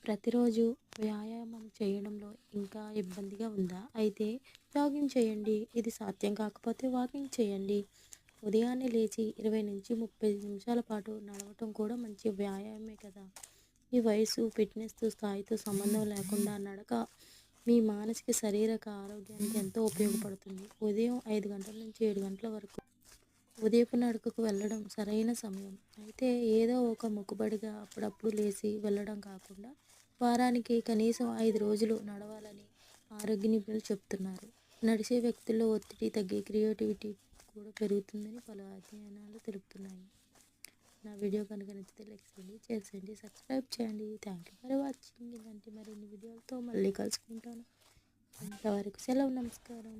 ప్రతిరోజు వ్యాయామం చేయడంలో ఇంకా ఇబ్బందిగా ఉందా? అయితే జాగింగ్ చేయండి. ఇది సాధ్యం కాకపోతే వాకింగ్ చేయండి. ఉదయాన్నే లేచి 20-30 నిమిషాల పాటు నడవటం కూడా మంచి వ్యాయామమే కదా! ఈ వయసు, ఫిట్‌నెస్ స్థాయితో సంబంధం లేకుండా నడక మీ మానసిక, శారీరక ఆరోగ్యానికి ఎంతో ఉపయోగపడుతుంది. ఉదయం 5 గంటల నుంచి 7 గంటల వరకు ఉదయపు నడకకు వెళ్ళడం సరైన సమయం. అయితే ఏదో ఒక మొక్కుబడిగా అప్పుడప్పుడు లేచి వెళ్ళడం కాకుండా వారానికి కనీసం 5 రోజులు నడవాలని ఆరోగ్య నిపుణులు చెప్తున్నారు. నడిచే వ్యక్తుల్లో ఒత్తిడి తగ్గి క్రియేటివిటీ కూడా పెరుగుతుందని పలు అధ్యయనాలు తెలుపుతున్నాయి. నా వీడియో కనుక నచ్చితే లైక్ చేయండి, షేర్ చేయండి, సబ్స్క్రైబ్ చేయండి. Thank you for watching. ఇలాంటి మరిన్ని వీడియోలతో మళ్ళీ కలుసుకుంటాను. అంతవరకు సెలవు, నమస్కారం.